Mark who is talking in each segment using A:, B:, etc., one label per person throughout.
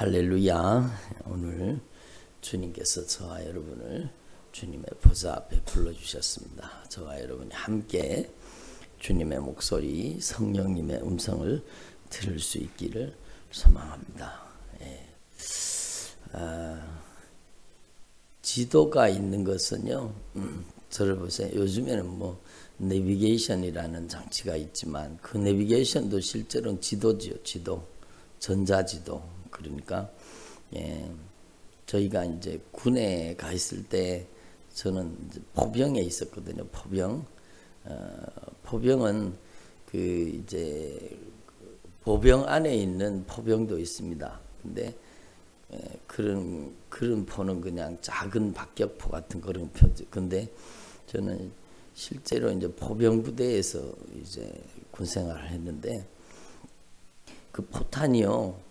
A: 할렐루야. 오늘 주님께서 저와 여러분을 주님의 보좌 앞에 불러주셨습니다. 저와 여러분이 함께 주님의 목소리, 성령님의 음성을 들을 수 있기를 소망합니다. 지도가 있는 것은요, 저를 보세요. 요즘에는 내비게이션이라는 장치가 있지만 그 내비게이션도 실제로는 지도지요. 지도, 전자지도. 그러니까 저희가 이제 군에 가 있을 때 저는 이제 포병에 있었거든요. 포병은 이제 보병 안에 있는 포병도 있습니다. 근데 그런 포는 그냥 작은 박격포 같은 그런 표죠. 근데 저는 실제로 이제 포병 부대에서 이제 군 생활을 했는데 그 포탄이요.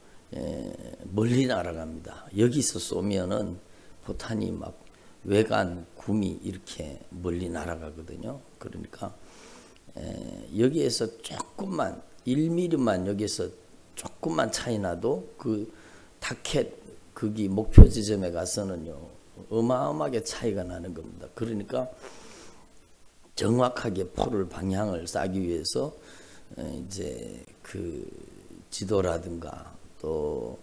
A: 멀리 날아갑니다. 여기서 쏘면은 포탄이 막 외관, 구미 이렇게 멀리 날아가거든요. 그러니까 여기에서 조금만 1mm만 여기서 조금만 차이 나도 그 타켓 거기 목표 지점에 가서는요 어마어마하게 차이가 나는 겁니다. 그러니까 정확하게 포를 방향을 쏴기 위해서 이제 그 지도라든가 또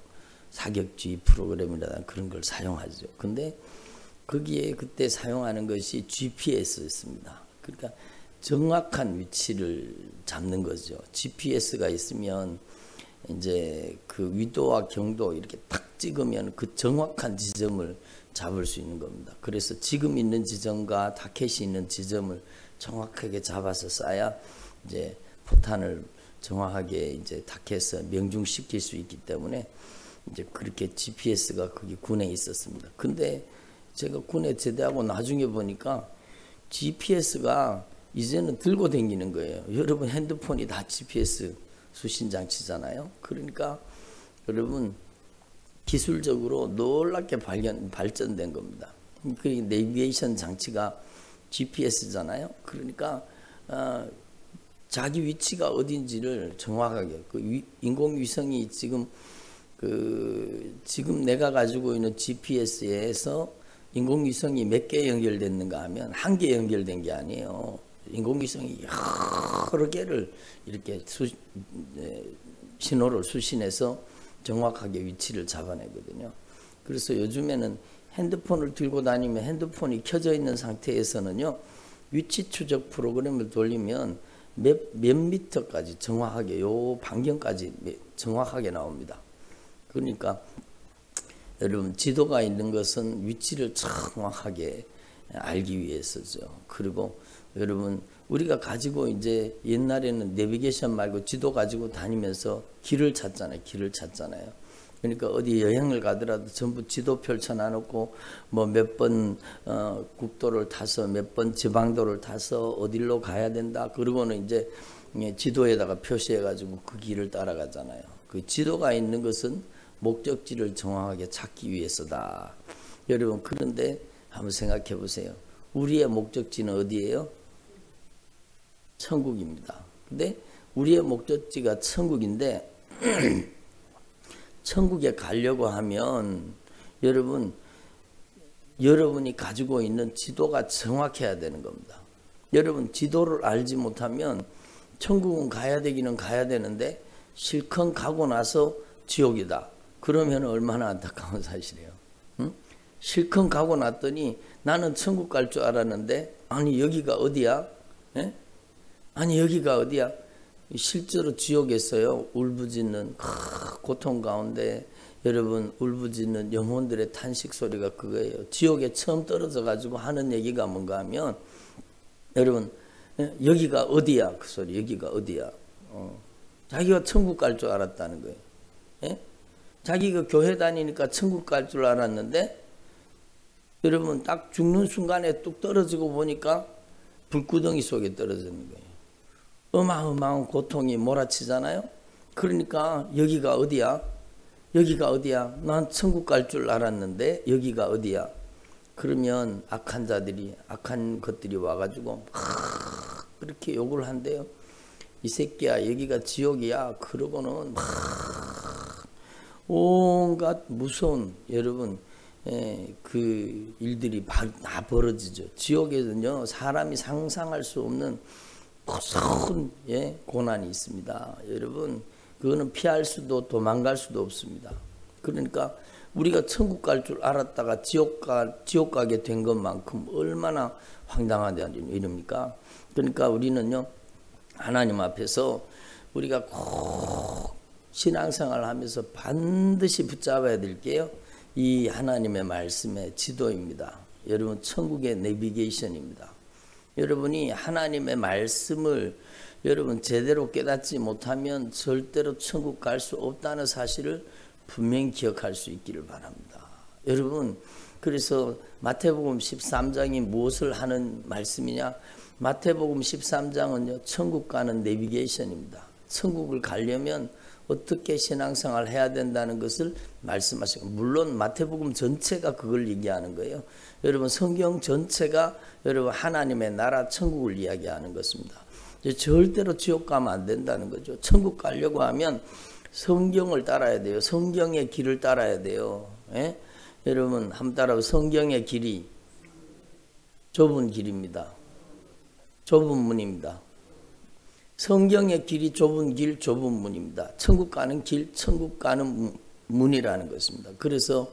A: 사격주의 프로그램이라든가 그런 걸 사용하죠. 근데 거기에 그때 사용하는 것이 GPS였습니다. 그러니까 정확한 위치를 잡는 거죠. GPS가 있으면 이제 그 위도와 경도 이렇게 딱 찍으면 그 정확한 지점을 잡을 수 있는 겁니다. 그래서 지금 있는 지점과 타켓이 있는 지점을 정확하게 잡아서 쏴야 이제 포탄을 정확하게 이제 타켓에서 명중시킬 수 있기 때문에 이제 그렇게 GPS가 거기 군에 있었습니다. 근데 제가 군에 제대하고 나중에 보니까 GPS가 이제는 들고 다니는 거예요. 여러분 핸드폰이 다 GPS 수신 장치잖아요. 그러니까 여러분 기술적으로 놀랍게 발전된 겁니다. 그 내비게이션 장치가 GPS잖아요. 그러니까 자기 위치가 어딘지를 정확하게 그 인공위성이 지금 내가 가지고 있는 GPS에서 인공위성이 몇 개 연결됐는가 하면 한 개 연결된 게 아니에요. 인공위성이 여러 개를 이렇게 신호를 수신해서 정확하게 위치를 잡아내거든요. 그래서 요즘에는 핸드폰을 들고 다니면 핸드폰이 켜져 있는 상태에서는요 위치 추적 프로그램을 돌리면 몇 미터까지 정확하게 요 반경까지 정확하게 나옵니다. 그러니까 여러분 지도가 있는 것은 위치를 정확하게 알기 위해서죠. 그리고 여러분 우리가 가지고 이제 옛날에는 내비게이션 말고 지도 가지고 다니면서 길을 찾잖아요. 그러니까 어디 여행을 가더라도 전부 지도 펼쳐놔놓고 몇 번 국도를 타서 몇 번 지방도를 타서 어디로 가야 된다. 그러고는 이제 지도에다가 표시해가지고 그 길을 따라가잖아요. 그 지도가 있는 것은 목적지를 정확하게 찾기 위해서다. 여러분 그런데 한번 생각해 보세요. 우리의 목적지는 어디예요? 천국입니다. 근데 우리의 목적지가 천국인데 천국에 가려고 하면 여러분이 가지고 있는 지도가 정확해야 되는 겁니다. 여러분 지도를 알지 못하면 천국은 가야 되기는 가야 되는데 실컷 가고 나서 지옥이다. 그러면 얼마나 안타까운 사실이에요. 응? 실컷 가고 났더니 나는 천국 갈 줄 알았는데 아니 여기가 어디야? 에? 아니 여기가 어디야? 실제로 지옥에서요 울부짖는 고통 가운데 여러분 울부짖는 영혼들의 탄식 소리가 그거예요. 지옥에 처음 떨어져 가지고 하는 얘기가 뭔가 하면 여러분 여기가 어디야? 그 소리 여기가 어디야? 자기가 천국 갈 줄 알았다는 거예요. 예? 자기가 교회 다니니까 천국 갈 줄 알았는데 여러분 딱 죽는 순간에 뚝 떨어지고 보니까 불구덩이 속에 떨어지는 거예요. 어마어마한 고통이 몰아치잖아요. 그러니까 여기가 어디야? 여기가 어디야? 난 천국 갈 줄 알았는데 여기가 어디야? 그러면 악한 것들이 와가지고 그렇게 욕을 한대요. 이 새끼야 여기가 지옥이야. 그러고는 막 온갖 무서운 여러분 그 일들이 다 벌어지죠. 지옥에는요 사람이 상상할 수 없는 무서운 고난이 있습니다. 여러분 그거는 피할 수도 도망갈 수도 없습니다. 그러니까 우리가 천국 갈 줄 알았다가 지옥 가게 된 것만큼 얼마나 황당하다는 일입니까? 그러니까 우리는요 하나님 앞에서 우리가 꼭 신앙생활을 하면서 반드시 붙잡아야 될 게요 이 하나님의 말씀의 지도입니다. 여러분 천국의 내비게이션입니다. 여러분이 하나님의 말씀을 여러분 제대로 깨닫지 못하면 절대로 천국 갈 수 없다는 사실을 분명히 기억할 수 있기를 바랍니다. 여러분 그래서 마태복음 13장이 무엇을 하는 말씀이냐? 마태복음 13장은요 천국 가는 내비게이션입니다. 천국을 가려면 어떻게 신앙생활을 해야 된다는 것을 말씀하시고, 물론 마태복음 전체가 그걸 얘기하는 거예요. 여러분 성경 전체가 여러분 하나님의 나라 천국을 이야기하는 것입니다. 절대로 지옥 가면 안 된다는 거죠. 천국 가려고 하면 성경을 따라야 돼요. 성경의 길을 따라야 돼요. 예? 여러분 한번 따라서 성경의 길이 좁은 길입니다. 좁은 문입니다. 성경의 길이 좁은 길, 좁은 문입니다. 천국 가는 길, 천국 가는 문이라는 것입니다. 그래서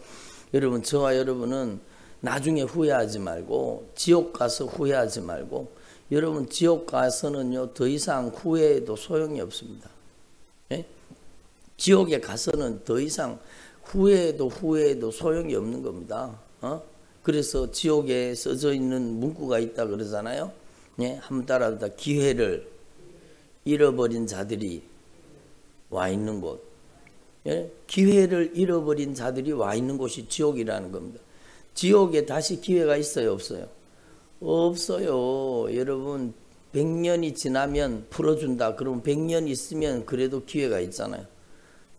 A: 여러분 저와 여러분은 나중에 후회하지 말고 지옥 가서 후회하지 말고 여러분 지옥 가서는요 더 이상 후회해도 소용이 없습니다. 예? 지옥에 가서는 더 이상 후회해도 소용이 없는 겁니다. 그래서 지옥에 써져 있는 문구가 있다 그러잖아요. 예? 한번 따라합니다. 기회를 잃어버린 자들이 와 있는 곳. 예? 기회를 잃어버린 자들이 와 있는 곳이 지옥이라는 겁니다. 지옥에 다시 기회가 있어요, 없어요? 없어요. 여러분 100년이 지나면 풀어준다. 그러면 100년 있으면 그래도 기회가 있잖아요.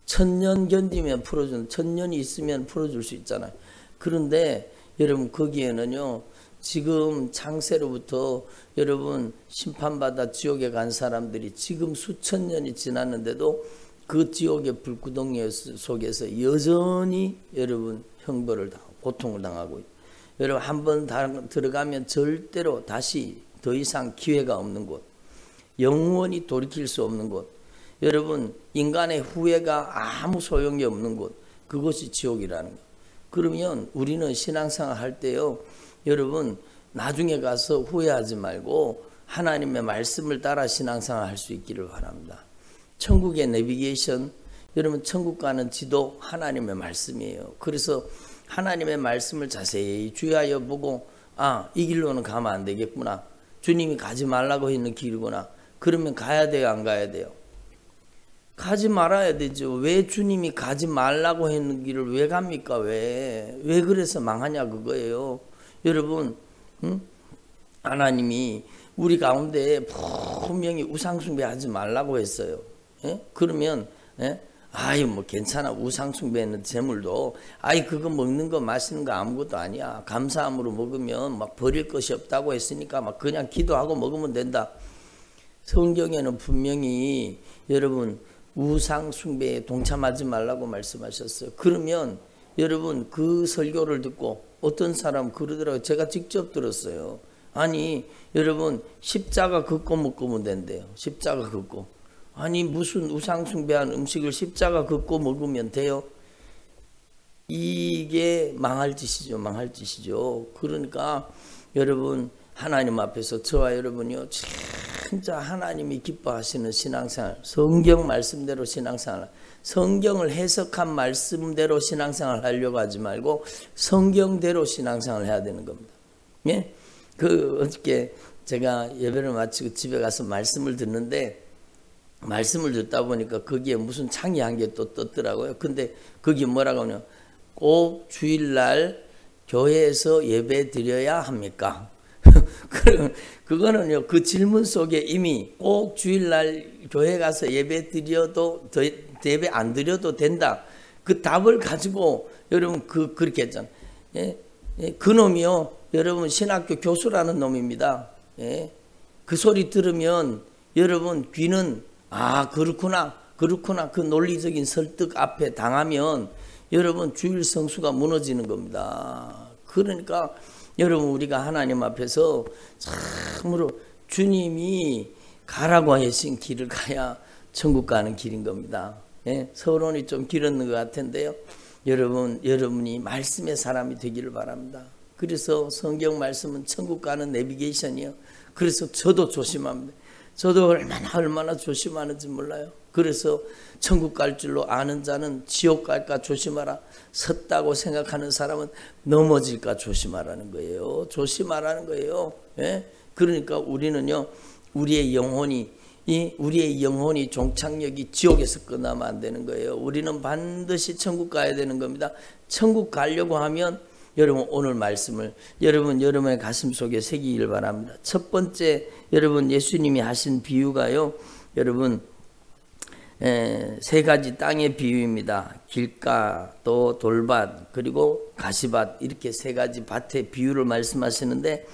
A: 1000년 견디면 풀어준, 1000년이 있으면 풀어줄 수 있잖아요. 그런데 여러분 거기에는요 지금 창세로부터 여러분 심판받아 지옥에 간 사람들이 지금 수천 년이 지났는데도 그 지옥의 불구덩이 속에서 여전히 여러분 형벌을 당하고 고통을 당하고 있어요. 여러분 한번 들어가면 절대로 다시 더 이상 기회가 없는 곳, 영원히 돌이킬 수 없는 곳, 여러분 인간의 후회가 아무 소용이 없는 곳, 그것이 지옥이라는 것. 그러면 우리는 신앙생활 할 때요 여러분 나중에 가서 후회하지 말고 하나님의 말씀을 따라 신앙생활 할 수 있기를 바랍니다. 천국의 내비게이션, 여러분 천국 가는 지도 하나님의 말씀이에요. 그래서 하나님의 말씀을 자세히 주의하여 보고 이 길로는 가면 안 되겠구나. 주님이 가지 말라고 했는 길이구나. 그러면 가야 돼요, 안 가야 돼요? 가지 말아야 되죠. 왜 주님이 가지 말라고 했는 길을 왜 갑니까? 왜 그래서 망하냐 그거예요. 여러분 하나님이 우리 가운데 분명히 우상숭배하지 말라고 했어요. 예? 그러면 뭐 괜찮아, 우상숭배하는 재물도 그거 먹는 거 마시는 거 아무것도 아니야, 감사함으로 먹으면 막 버릴 것이 없다고 했으니까 막 그냥 기도하고 먹으면 된다. 성경에는 분명히 여러분 우상숭배에 동참하지 말라고 말씀하셨어요. 그러면 여러분 그 설교를 듣고 어떤 사람 그러더라고요. 제가 직접 들었어요. 아니 여러분 십자가 긋고 먹으면 된대요. 십자가 긋고. 아니 무슨 우상숭배한 음식을 십자가 긋고 먹으면 돼요? 이게 망할 짓이죠. 망할 짓이죠. 그러니까 여러분 하나님 앞에서 저와 여러분이요 진짜 하나님이 기뻐하시는 신앙생활, 성경 말씀대로 신앙생활, 성경을 해석한 말씀대로 신앙생활 하려고 하지 말고 성경대로 신앙생활을 해야 되는 겁니다. 예? 어저께 제가 예배를 마치고 집에 가서 말씀을 듣는데 말씀을 듣다 보니까 거기에 무슨 창이 한 개 또 떴더라고요. 근데 거기 뭐라고 하냐, 꼭 주일날 교회에서 예배 드려야 합니까? 그거는요 그 질문 속에 이미 꼭 주일날 교회 가서 예배 드려도 예배 안 드려도 된다, 그 답을 가지고 여러분 그렇게 했잖아요. 예? 그놈이요 여러분 신학교 교수라는 놈입니다. 예? 그 소리 들으면 여러분 귀는 그렇구나 그렇구나. 그 논리적인 설득 앞에 당하면 여러분 주일 성수가 무너지는 겁니다. 그러니까 여러분 우리가 하나님 앞에서 참으로 주님이 가라고 하신 길을 가야 천국 가는 길인 겁니다. 예? 서론이 좀 길었는 것 같은데요. 여러분이 말씀의 사람이 되기를 바랍니다. 그래서 성경 말씀은 천국 가는 내비게이션이요. 그래서 저도 조심합니다. 저도 얼마나 조심하는지 몰라요. 그래서 천국 갈 줄로 아는 자는 지옥 갈까 조심하라. 섰다고 생각하는 사람은 넘어질까 조심하라는 거예요. 조심하라는 거예요. 예? 그러니까 우리는요, 우리의 영혼이 종착역이 지옥에서 끝나면 안 되는 거예요. 우리는 반드시 천국 가야 되는 겁니다. 천국 가려고 하면 여러분 오늘 말씀을 여러분의 가슴 속에 새기길 바랍니다. 첫 번째 여러분 예수님이 하신 비유가요. 여러분 세 가지 땅의 비유입니다. 길가, 또 돌밭, 그리고 가시밭, 이렇게 세 가지 밭의 비유를 말씀하시는데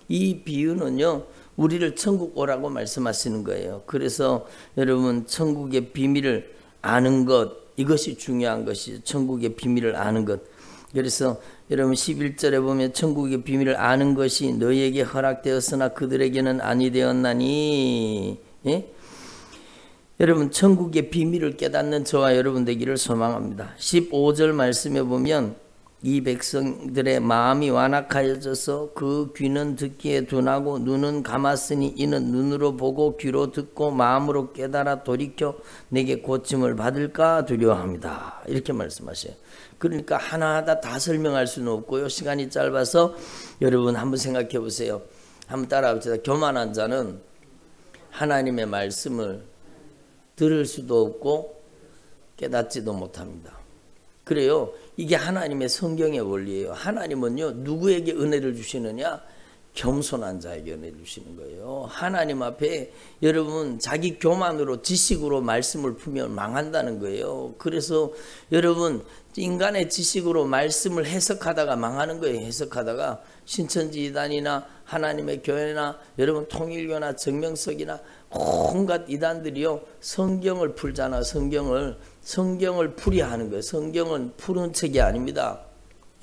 A: 이 비유는요 우리를 천국 오라고 말씀하시는 거예요. 그래서 여러분 천국의 비밀을 아는 것, 이것이 중요한 것이죠. 천국의 비밀을 아는 것. 그래서 여러분 11절에 보면 천국의 비밀을 아는 것이 너희에게 허락되었으나 그들에게는 아니 되었나니. 예? 여러분 천국의 비밀을 깨닫는 저와 여러분 되기를 소망합니다. 15절 말씀에 보면 이 백성들의 마음이 완악하여져서 그 귀는 듣기에 둔하고 눈은 감았으니 이는 눈으로 보고 귀로 듣고 마음으로 깨달아 돌이켜 내게 고침을 받을까 두려워합니다. 이렇게 말씀하셔요. 그러니까 하나하나 다 설명할 수는 없고요. 시간이 짧아서 여러분 한번 생각해 보세요. 한번 따라합시다. 교만한 자는 하나님의 말씀을 들을 수도 없고 깨닫지도 못합니다. 그래요. 이게 하나님의 성경의 원리예요. 하나님은요 누구에게 은혜를 주시느냐? 겸손한 자에게 은혜를 주시는 거예요. 하나님 앞에 여러분 자기 교만으로 지식으로 말씀을 풀면 망한다는 거예요. 그래서 여러분 인간의 지식으로 말씀을 해석하다가 망하는 거예요. 해석하다가 신천지 이단이나 하나님의 교회나 여러분 통일교나 정명석이나 온갖 이단들이요 성경을 풀잖아. 성경을 풀이하는 거예요. 성경은 푸는 책이 아닙니다.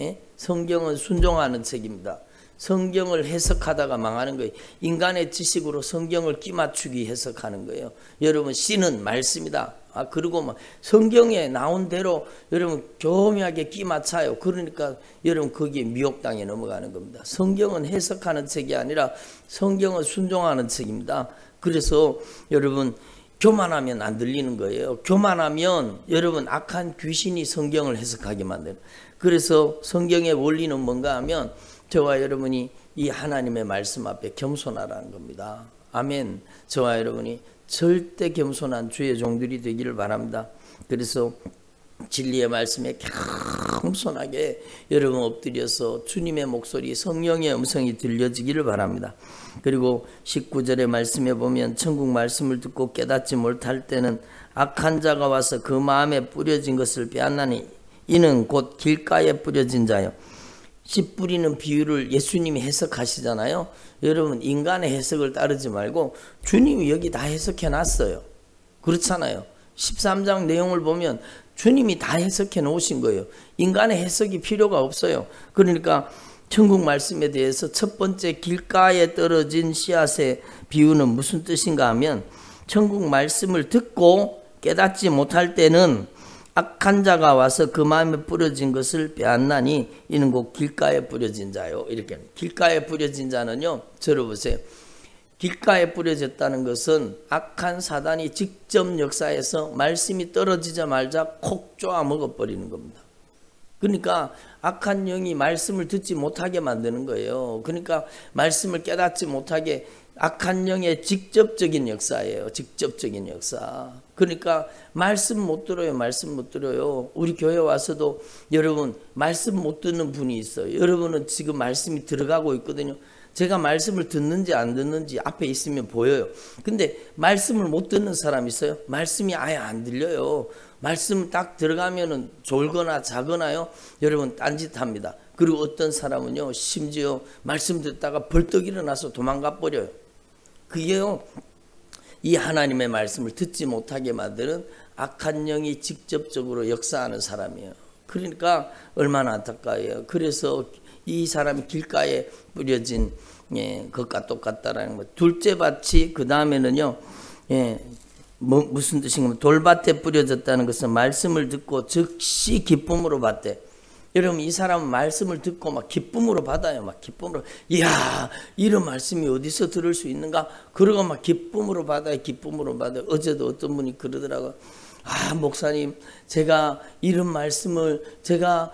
A: 예? 성경은 순종하는 책입니다. 성경을 해석하다가 망하는 거예요. 인간의 지식으로 성경을 끼맞추기 해석하는 거예요. 여러분 씨는 말씀이다. 그리고 막 성경에 나온 대로 여러분 교묘하게 끼맞춰요. 그러니까 여러분 거기에 미혹당에 넘어가는 겁니다. 성경은 해석하는 책이 아니라 성경은 순종하는 책입니다. 그래서 여러분 교만하면 안 들리는 거예요. 교만하면 여러분 악한 귀신이 성경을 해석하게 만드는. 그래서 성경의 원리는 뭔가 하면 저와 여러분이 이 하나님의 말씀 앞에 겸손하라는 겁니다. 아멘. 저와 여러분이 절대 겸손한 주의 종들이 되기를 바랍니다. 그래서 진리의 말씀에 겸손하게 여러분 엎드려서 주님의 목소리, 성령의 음성이 들려지기를 바랍니다. 그리고 19절의 말씀에 보면 천국 말씀을 듣고 깨닫지 못할 때는 악한 자가 와서 그 마음에 뿌려진 것을 빼앗나니 이는 곧 길가에 뿌려진 자요. 씨 뿌리는 비유를 예수님이 해석하시잖아요. 여러분 인간의 해석을 따르지 말고 주님이 여기 다 해석해 놨어요. 그렇잖아요. 13장 내용을 보면 주님이 다 해석해 놓으신 거예요. 인간의 해석이 필요가 없어요. 그러니까 천국 말씀에 대해서 첫 번째 길가에 떨어진 씨앗의 비유는 무슨 뜻인가 하면 천국 말씀을 듣고 깨닫지 못할 때는 악한 자가 와서 그 마음에 뿌려진 것을 빼앗나니 이는 곧 길가에 뿌려진 자요. 이렇게 길가에 뿌려진 자는요. 들어보세요. 길가에 뿌려졌다는 것은 악한 사단이 직접 역사해서 말씀이 떨어지자마자 콕 쪼아 먹어버리는 겁니다. 그러니까 악한 영이 말씀을 듣지 못하게 만드는 거예요. 그러니까 말씀을 깨닫지 못하게 악한 영의 직접적인 역사예요. 직접적인 역사. 그러니까 말씀 못 들어요. 말씀 못 들어요. 우리 교회 와서도 여러분 말씀 못 듣는 분이 있어요. 여러분은 지금 말씀이 들어가고 있거든요. 제가 말씀을 듣는지 안 듣는지 앞에 있으면 보여요. 근데 말씀을 못 듣는 사람이 있어요. 말씀이 아예 안 들려요. 말씀 딱 들어가면은 졸거나 자거나요. 여러분 딴짓합니다. 그리고 어떤 사람은요. 심지어 말씀 듣다가 벌떡 일어나서 도망가 버려요. 그게요. 이 하나님의 말씀을 듣지 못하게 만드는 악한 영이 직접적으로 역사하는 사람이에요. 그러니까 얼마나 안타까워요. 그래서 이 사람이 길가에 뿌려진 것과 똑같다라는 거. 둘째 밭이 그 다음에는요. 무슨 뜻인가? 돌밭에 뿌려졌다는 것은 말씀을 듣고 즉시 기쁨으로 받대. 여러분 이 사람은 말씀을 듣고 막 기쁨으로 받아요. 막 기쁨으로. 이야 이런 말씀이 어디서 들을 수 있는가? 그러고 막 기쁨으로 받아요. 기쁨으로 받아요. 어제도 어떤 분이 그러더라고요. 아 목사님 제가 이런 말씀을 제가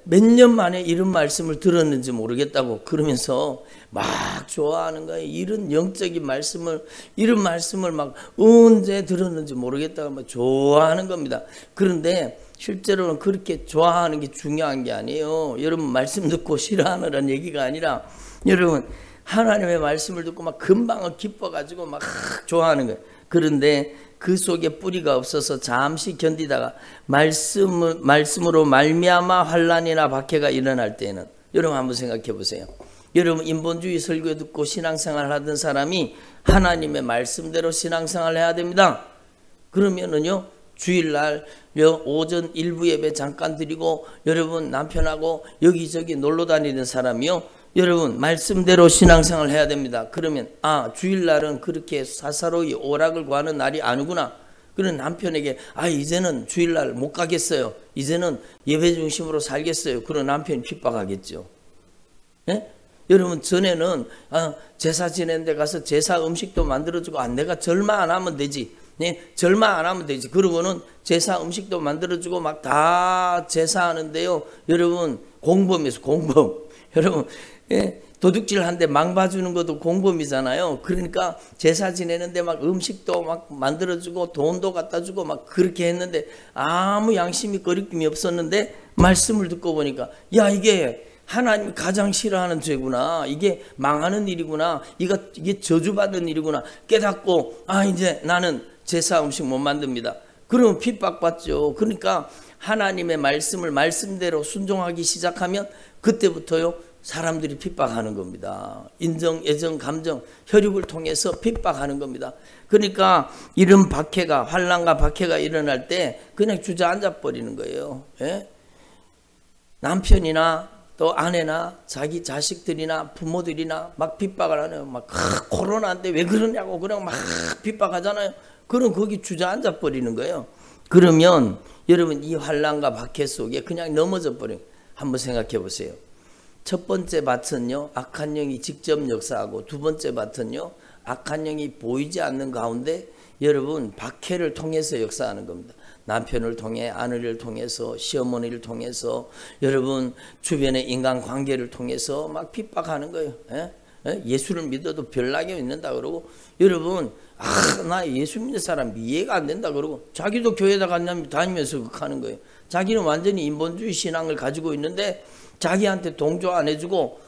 A: 몇 년 만에 이런 말씀을 들었는지 모르겠다고 그러면서 막 좋아하는 거예요. 이런 영적인 말씀을 이런 말씀을 막 언제 들었는지 모르겠다고 막 좋아하는 겁니다. 그런데 실제로는 그렇게 좋아하는 게 중요한 게 아니에요. 여러분 말씀 듣고 싫어하느라는 얘기가 아니라 여러분 하나님의 말씀을 듣고 막 금방 기뻐가지고 막 좋아하는 거예요. 그런데 그 속에 뿌리가 없어서 잠시 견디다가 말씀으로 말미암아 환난이나 박해가 일어날 때에는 여러분 한번 생각해 보세요. 여러분 인본주의 설교 듣고 신앙생활 하던 사람이 하나님의 말씀대로 신앙생활을 해야 됩니다. 그러면은요 주일날 오전 일부 예배 잠깐 드리고 여러분 남편하고 여기저기 놀러 다니는 사람이요 여러분 말씀대로 신앙생활을 해야 됩니다. 그러면 주일날은 그렇게 사사로이 오락을 구하는 날이 아니구나. 그런 남편에게 이제는 주일날 못 가겠어요. 이제는 예배 중심으로 살겠어요. 그런 남편이 핍박하겠죠. 예? 여러분 전에는 제사 지낸 데 가서 제사 음식도 만들어주고 내가 절마 안 하면 되지. 절마 안 하면 되지. 그러고는 제사 음식도 만들어주고 막 다 제사하는데요. 여러분 공범이에요. 공범. 여러분 도둑질 하는데 망 봐주는 것도 공범이잖아요. 그러니까 제사 지내는데 막 음식도 막 만들어주고 돈도 갖다 주고 막 그렇게 했는데 아무 양심이 거리낌이 없었는데 말씀을 듣고 보니까 이게 하나님이 가장 싫어하는 죄구나. 이게 망하는 일이구나. 이게 저주받는 일이구나. 깨닫고 이제 나는 제사 음식 못 만듭니다. 그러면 핍박받죠. 그러니까 하나님의 말씀을 말씀대로 순종하기 시작하면 그때부터요 사람들이 핍박하는 겁니다. 인정, 애정, 감정, 혈육을 통해서 핍박하는 겁니다. 그러니까 이런 박해가 환난과 박해가 일어날 때 그냥 주저앉아 버리는 거예요. 예? 남편이나 또 아내나 자기 자식들이나 부모들이나 막 핍박을 하네요. 막 코로나인데 왜 그러냐고 그냥 막 핍박하잖아요. 그럼 거기 주저앉아 버리는 거예요. 그러면 여러분 이 환난과 박해 속에 그냥 넘어져 버려요. 한번 생각해 보세요. 첫 번째 밭은요 악한 영이 직접 역사하고 두 번째 밭은요 악한 영이 보이지 않는 가운데 여러분 박해를 통해서 역사하는 겁니다. 남편을 통해 아내를 통해서 시어머니를 통해서 여러분 주변의 인간관계를 통해서 막 핍박하는 거예요. 예수를 믿어도 별나게 믿는다 그러고 여러분 나 예수 믿는 사람 이해가 안 된다 그러고 자기도 교회에다 다니면서 하는 거예요. 자기는 완전히 인본주의 신앙을 가지고 있는데 자기한테 동조 안 해주고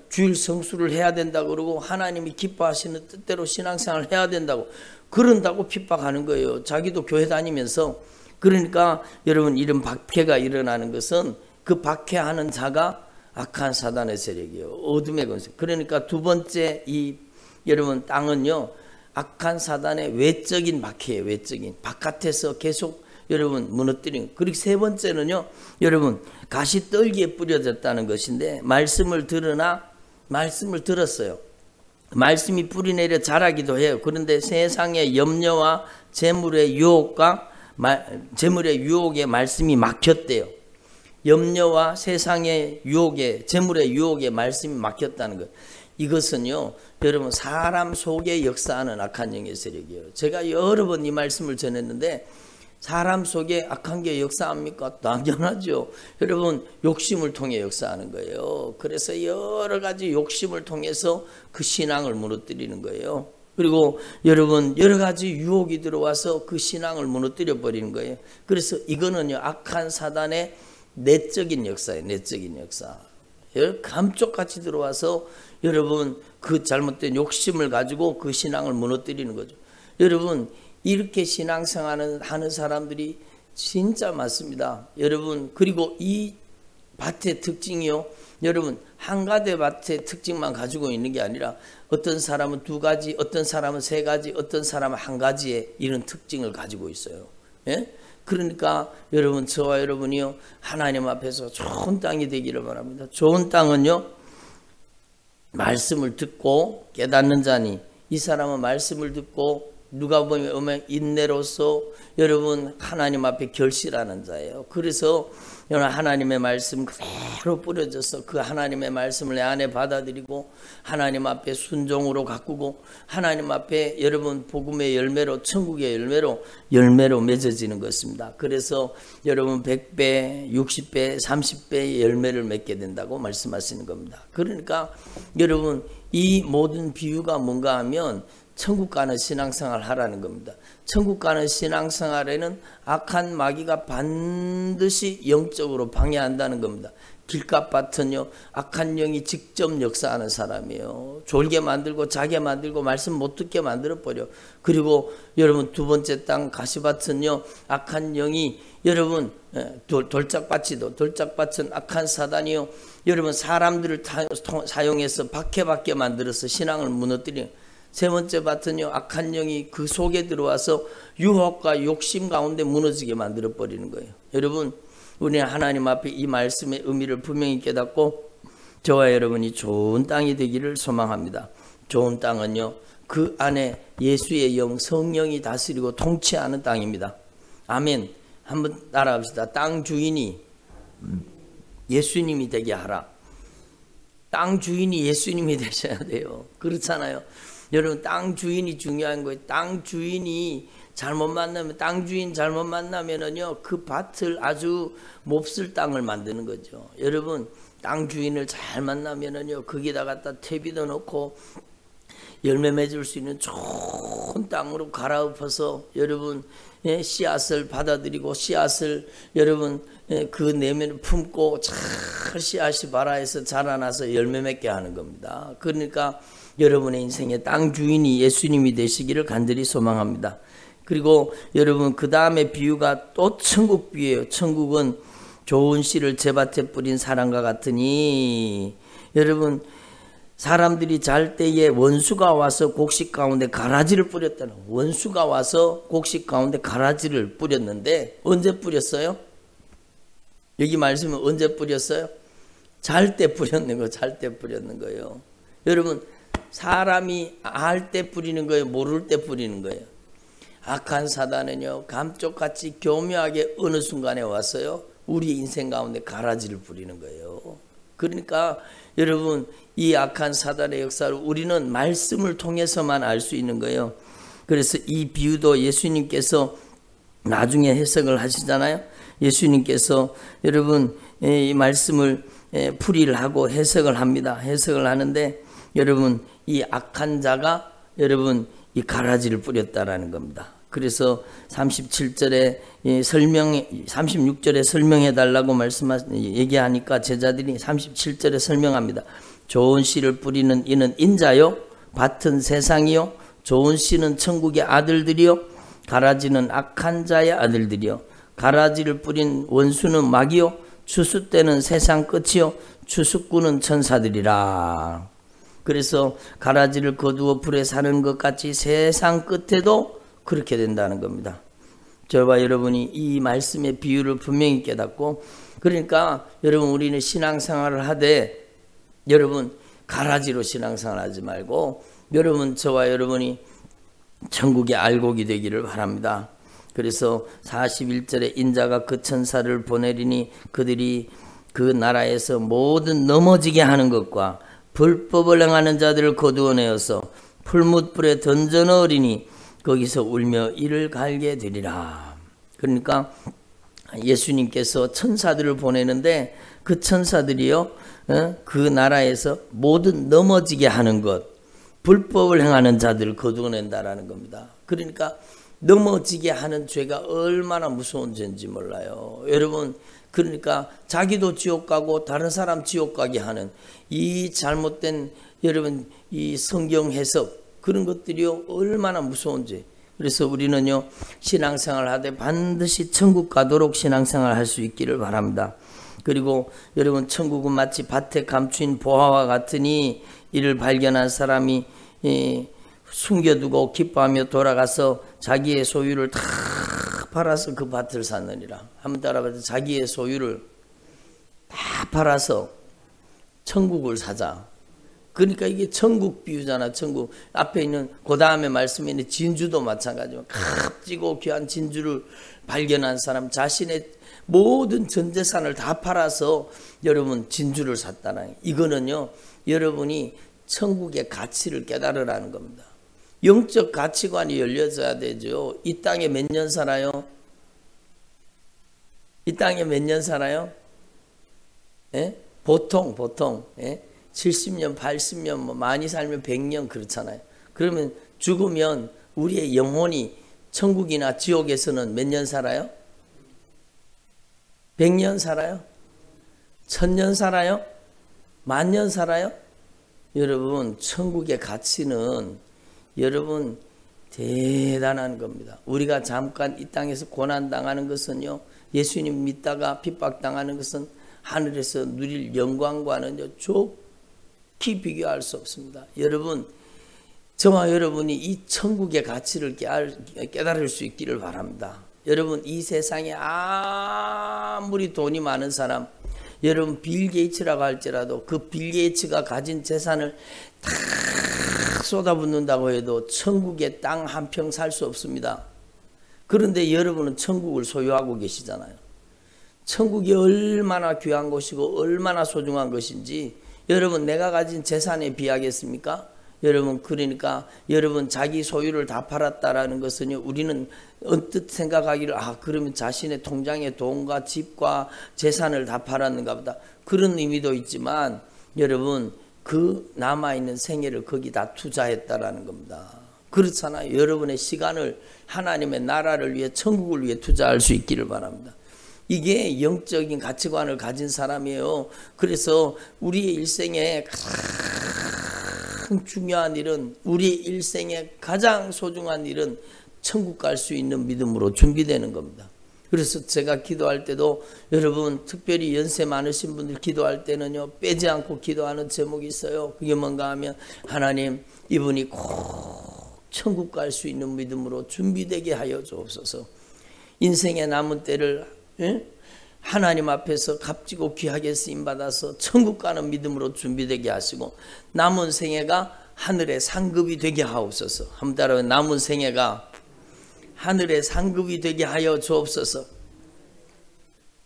A: 주일 성수를 해야 된다 그러고 하나님이 기뻐하시는 뜻대로 신앙생활을 해야 된다고 그런다고 핍박하는 거예요. 자기도 교회 다니면서. 그러니까 여러분 이런 박해가 일어나는 것은 그 박해하는 자가 악한 사단의 세력이에요. 어둠의 권세. 그러니까 두 번째 이 여러분 땅은요 악한 사단의 외적인 박해예요. 외적인 바깥에서 계속 여러분 무너뜨린. 그리고 세 번째는요 여러분 가시떨기에 뿌려졌다는 것인데 말씀을 들었어요. 말씀이 뿌리 내려 자라기도 해요. 그런데 세상의 염려와 재물의 유혹에 말씀이 막혔대요. 염려와 세상의 유혹에 재물의 유혹에 말씀이 막혔다는 것. 이것은요 여러분 사람 속에 역사하는 악한 영의 세력이에요. 제가 여러 번 이 말씀을 전했는데 사람 속에 악한 게 역사합니까? 당연하죠. 여러분 욕심을 통해 역사하는 거예요. 그래서 여러 가지 욕심을 통해서 그 신앙을 무너뜨리는 거예요. 그리고 여러분 여러 가지 유혹이 들어와서 그 신앙을 무너뜨려 버리는 거예요. 그래서 이거는요 악한 사단의 내적인 역사예요. 내적인 역사. 감쪽같이 들어와서 여러분 그 잘못된 욕심을 가지고 그 신앙을 무너뜨리는 거죠. 여러분 이렇게 신앙생활을 하는 사람들이 진짜 많습니다. 여러분 그리고 이 밭의 특징이요. 여러분 한가대 밭의 특징만 가지고 있는 게 아니라 어떤 사람은 두 가지, 어떤 사람은 세 가지, 어떤 사람은 한 가지의 이런 특징을 가지고 있어요. 예? 그러니까 여러분, 저와 여러분이요, 하나님 앞에서 좋은 땅이 되기를 바랍니다. 좋은 땅은요, 말씀을 듣고 깨닫는 자니, 이 사람은 말씀을 듣고 누가 보면 인내로서 여러분 하나님 앞에 결실하는 자예요. 그래서 여러분 하나님의 말씀 그대로 뿌려져서 그 하나님의 말씀을 내 안에 받아들이고 하나님 앞에 순종으로 가꾸고 하나님 앞에 여러분 복음의 열매로, 천국의 열매로 맺어지는 것입니다. 그래서 여러분 100배, 60배, 30배의 열매를 맺게 된다고 말씀하시는 겁니다. 그러니까 여러분 이 모든 비유가 뭔가 하면 천국 가는 신앙생활 하라는 겁니다. 천국 가는 신앙생활에는 악한 마귀가 반드시 영적으로 방해한다는 겁니다. 길값밭은요, 악한 영이 직접 역사하는 사람이에요. 졸게 만들고 자게 만들고 말씀 못 듣게 만들어버려. 그리고 여러분 두 번째 땅 가시밭은요, 악한 영이 여러분 돌짝밭은 악한 사단이요, 여러분 사람들을 사용해서 박해받게 만들어서 신앙을 무너뜨리는. 세 번째 밭은요, 악한 영이 그 속에 들어와서 유혹과 욕심 가운데 무너지게 만들어 버리는 거예요. 여러분, 우리는 하나님 앞에 이 말씀의 의미를 분명히 깨닫고 저와 여러분이 좋은 땅이 되기를 소망합니다. 좋은 땅은요, 그 안에 예수의 영, 성령이 다스리고 통치하는 땅입니다. 아멘. 한번 따라합시다. 땅 주인이 예수님이 되게 하라. 땅 주인이 예수님이 되셔야 돼요. 그렇잖아요. 여러분, 땅 주인이 중요한 거예요. 땅 주인이 잘못 만나면, 땅 주인 잘못 만나면은요, 그 밭을 아주 몹쓸 땅을 만드는 거죠. 여러분, 땅 주인을 잘 만나면은요, 거기다 갖다 퇴비도 넣고 열매 맺을 수 있는 좋은 땅으로 갈아엎어서 여러분 씨앗을 받아들이고 씨앗을 여러분 그 내면을 품고 잘 씨앗이 발아해서 자라나서 열매 맺게 하는 겁니다. 그러니까 여러분의 인생의 땅 주인이 예수님이 되시기를 간절히 소망합니다. 그리고 여러분 그 다음에 비유가 또 천국 비유예요. 천국은 좋은 씨를 제밭에 뿌린 사람과 같으니, 여러분 사람들이 잘 때에 원수가 와서 곡식 가운데 가라지를 뿌렸다는, 원수가 와서 곡식 가운데 가라지를 뿌렸는데 언제 뿌렸어요? 여기 말씀은 언제 뿌렸어요? 잘 때 뿌렸는 거, 잘 때 뿌렸는 거예요. 여러분 사람이 알 때 뿌리는 거예요, 모를 때 뿌리는 거예요? 악한 사단은요, 감쪽같이 교묘하게 어느 순간에 왔어요, 우리 인생 가운데 가라지를 뿌리는 거예요. 그러니까 여러분 이 악한 사단의 역사를 우리는 말씀을 통해서만 알 수 있는 거예요. 그래서 이 비유도 예수님께서 나중에 해석을 하시잖아요. 예수님께서 여러분 이 말씀을 풀이를 하고 해석을 합니다. 해석을 하는데 여러분 이 악한 자가 여러분 이 가라지를 뿌렸다라는 겁니다. 그래서 37절에 36절에 설명해 달라고 얘기하니까 제자들이 37절에 설명합니다. 좋은 씨를 뿌리는 이는 인자요, 밭은 세상이요, 좋은 씨는 천국의 아들들이요, 가라지는 악한 자의 아들들이요, 가라지를 뿌린 원수는 마귀요, 추수 때는 세상 끝이요, 추수꾼은 천사들이라. 그래서 가라지를 거두어 불에 사는 것 같이 세상 끝에도 그렇게 된다는 겁니다. 저와 여러분이 이 말씀의 비유를 분명히 깨닫고, 그러니까 여러분 우리는 신앙생활을 하되 여러분 가라지로 신앙생활 하지 말고 여러분 저와 여러분이 천국의 알곡이 되기를 바랍니다. 그래서 41절에 인자가 그 천사를 보내리니 그들이 그 나라에서 모든 넘어지게 하는 것과 불법을 행하는 자들을 거두어내어서 풀무불에 던져 넣으리니 거기서 울며 이를 갈게 되리라. 그러니까 예수님께서 천사들을 보내는데 그 천사들이요, 그 나라에서 모든 넘어지게 하는 것, 불법을 행하는 자들을 거두어낸다라는 겁니다. 그러니까 넘어지게 하는 죄가 얼마나 무서운 죄인지 몰라요. 여러분, 그러니까 자기도 지옥 가고 다른 사람 지옥 가게 하는 이 잘못된 여러분 이 성경 해석, 그런 것들이요 얼마나 무서운지. 그래서 우리는요 신앙생활 하되 반드시 천국 가도록 신앙생활 할 수 있기를 바랍니다. 그리고 여러분 천국은 마치 밭에 감추인 보화와 같으니 이를 발견한 사람이 숨겨두고 기뻐하며 돌아가서 자기의 소유를 다 팔아서 그 밭을 샀느니라. 한번 따라봐서 자기의 소유를 다 팔아서 천국을 사자. 그러니까 이게 천국 비유잖아. 천국 앞에 있는 그 다음에 말씀에 있는 진주도 마찬가지고 값지고 귀한 진주를 발견한 사람 자신의 모든 전 재산을 다 팔아서 여러분 진주를 샀다는 이거는요 여러분이 천국의 가치를 깨달으라는 겁니다. 영적 가치관이 열려져야 되죠. 이 땅에 몇 년 살아요? 이 땅에 몇 년 살아요? 예? 보통 예? 70년, 80년, 뭐 많이 살면 100년 그렇잖아요. 그러면 죽으면 우리의 영혼이 천국이나 지옥에서는 몇 년 살아요? 100년 살아요? 1000년 살아요? 10,000년 살아요? 여러분 천국의 가치는 여러분 대단한 겁니다. 우리가 잠깐 이 땅에서 고난당하는 것은요 예수님 믿다가 핍박당하는 것은 하늘에서 누릴 영광과는 좋게 비교할 수 없습니다. 여러분 저와 여러분이 이 천국의 가치를 깨달을 수 있기를 바랍니다. 여러분 이 세상에 아무리 돈이 많은 사람 여러분 빌 게이츠라고 할지라도 그 빌 게이츠가 가진 재산을 다 쏟아붓는다고 해도 천국의 땅 한 평 살 수 없습니다. 그런데 여러분은 천국을 소유하고 계시잖아요. 천국이 얼마나 귀한 곳이고 얼마나 소중한 것인지 여러분 내가 가진 재산에 비하겠습니까? 여러분 그러니까 여러분 자기 소유를 다 팔았다라는 것은요 우리는 언뜻 생각하기를 그러면 자신의 통장에 돈과 집과 재산을 다 팔았는가 보다 그런 의미도 있지만 여러분 그 남아있는 생애를 거기다 투자했다라는 겁니다. 그렇잖아요. 여러분의 시간을 하나님의 나라를 위해 천국을 위해 투자할 수 있기를 바랍니다. 이게 영적인 가치관을 가진 사람이에요. 그래서 우리의 일생에 가장 중요한 일은 우리 일생에 가장 소중한 일은 천국 갈 수 있는 믿음으로 준비되는 겁니다. 그래서 제가 기도할 때도 여러분 특별히 연세 많으신 분들 기도할 때는요 빼지 않고 기도하는 제목이 있어요. 그게 뭔가 하면 하나님 이분이 꼭 천국 갈 수 있는 믿음으로 준비되게 하여 주옵소서. 인생의 남은 때를 하나님 앞에서 값지고 귀하게 쓰임받아서 천국 가는 믿음으로 준비되게 하시고 남은 생애가 하늘의 상급이 되게 하옵소서. 한번 따라해 남은 생애가 하늘의 상급이 되게 하여 주옵소서.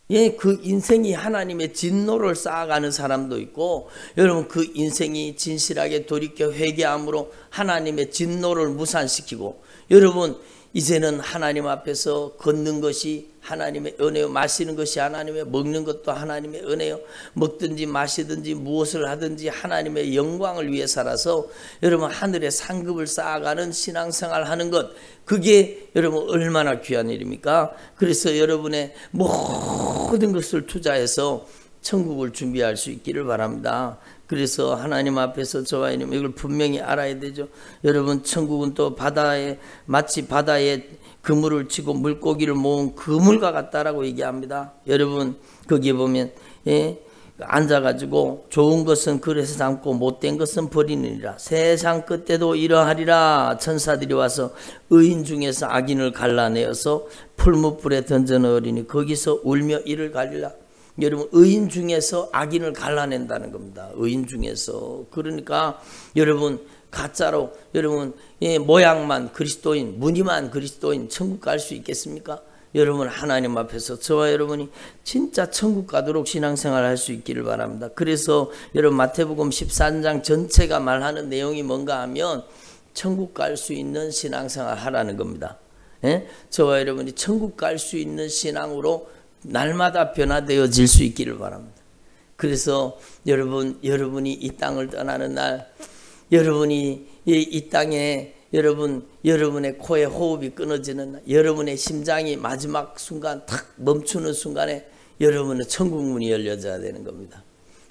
A: 예, 그 인생이 하나님의 진노를 쌓아가는 사람도 있고 여러분 그 인생이 진실하게 돌이켜 회개함으로 하나님의 진노를 무산시키고 여러분 이제는 하나님 앞에서 걷는 것이 하나님의 은혜요 마시는 것이 하나님의 먹는 것도 하나님의 은혜요 먹든지 마시든지 무엇을 하든지 하나님의 영광을 위해 살아서 여러분 하늘의 상급을 쌓아가는 신앙생활 하는 것 그게 여러분 얼마나 귀한 일입니까? 그래서 여러분의 모든 것을 투자해서 천국을 준비할 수 있기를 바랍니다. 그래서 하나님 앞에서 저와 여러분 이걸 분명히 알아야 되죠. 여러분 천국은 또 바다에 마치 바다에 그물을 치고 물고기를 모은 그물과 같다라고 얘기합니다. 여러분 거기에 보면 앉아가지고 좋은 것은 그릇에 담고 못된 것은 버리느니라. 세상 끝때도 이러하리라. 천사들이 와서 의인 중에서 악인을 갈라내어서 풀무불에 던져넣으리니 거기서 울며 이를 갈리라. 여러분 의인 중에서 악인을 갈라낸다는 겁니다. 의인 중에서. 그러니까 여러분 가짜로 여러분 모양만 그리스도인 무늬만 그리스도인 천국 갈 수 있겠습니까? 여러분 하나님 앞에서 저와 여러분이 진짜 천국 가도록 신앙생활 할 수 있기를 바랍니다. 그래서 여러분 마태복음 14장 전체가 말하는 내용이 뭔가 하면 천국 갈 수 있는 신앙생활 하라는 겁니다. 저와 여러분이 천국 갈 수 있는 신앙으로 날마다 변화되어질 수 있기를 바랍니다. 그래서 여러분이 이 땅을 떠나는 날 여러분이 이 땅에 여러분의 코에 호흡이 끊어지는 날, 여러분의 심장이 마지막 순간 탁 멈추는 순간에 여러분의 천국 문이 열려져야 되는 겁니다.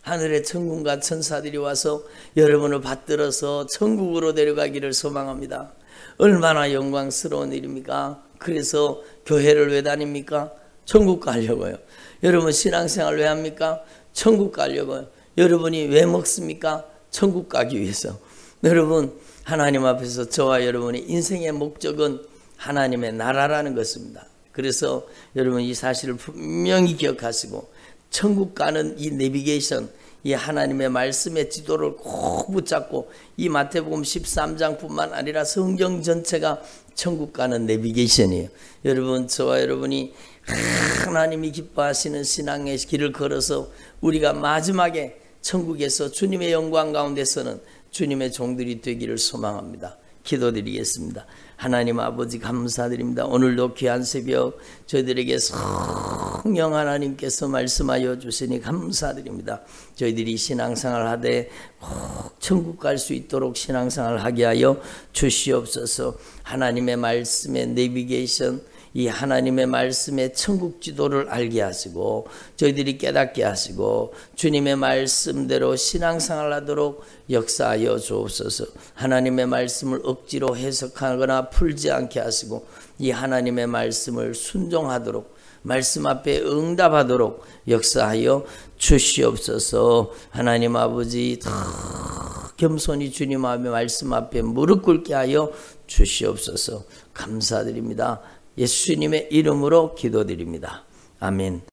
A: 하늘의 천군과 천사들이 와서 여러분을 받들어서 천국으로 데려가기를 소망합니다. 얼마나 영광스러운 일입니까? 그래서 교회를 왜 다닙니까? 천국 가려고요. 여러분 신앙생활 왜 합니까? 천국 가려고요. 여러분이 왜 먹습니까? 천국 가기 위해서. 여러분 하나님 앞에서 저와 여러분의 인생의 목적은 하나님의 나라라는 것입니다. 그래서 여러분 이 사실을 분명히 기억하시고 천국 가는 이 내비게이션, 이 하나님의 말씀의 지도를 꼭 붙잡고 이 마태복음 13장뿐만 아니라 성경 전체가 천국 가는 내비게이션이에요. 여러분, 저와 여러분이 하나님이 기뻐하시는 신앙의 길을 걸어서 우리가 마지막에 천국에서 주님의 영광 가운데서는 주님의 종들이 되기를 소망합니다. 기도드리겠습니다. 하나님 아버지 감사드립니다. 오늘도 귀한 새벽 저희들에게 성령 하나님께서 말씀하여 주시니 감사드립니다. 저희들이 신앙생활 하되 꼭 천국 갈 수 있도록 신앙생활 하게 하여 주시옵소서. 하나님의 말씀의 내비게이션, 이 하나님의 말씀의 천국 지도를 알게 하시고 저희들이 깨닫게 하시고 주님의 말씀대로 신앙생활 하도록 역사하여 주옵소서. 하나님의 말씀을 억지로 해석하거나 풀지 않게 하시고 이 하나님의 말씀을 순종하도록, 말씀 앞에 응답하도록 역사하여 주시옵소서. 하나님 아버지 겸손히 주님 앞에 말씀 앞에 무릎 꿇게 하여 주시옵소서. 감사드립니다. 예수님의 이름으로 기도드립니다. 아멘.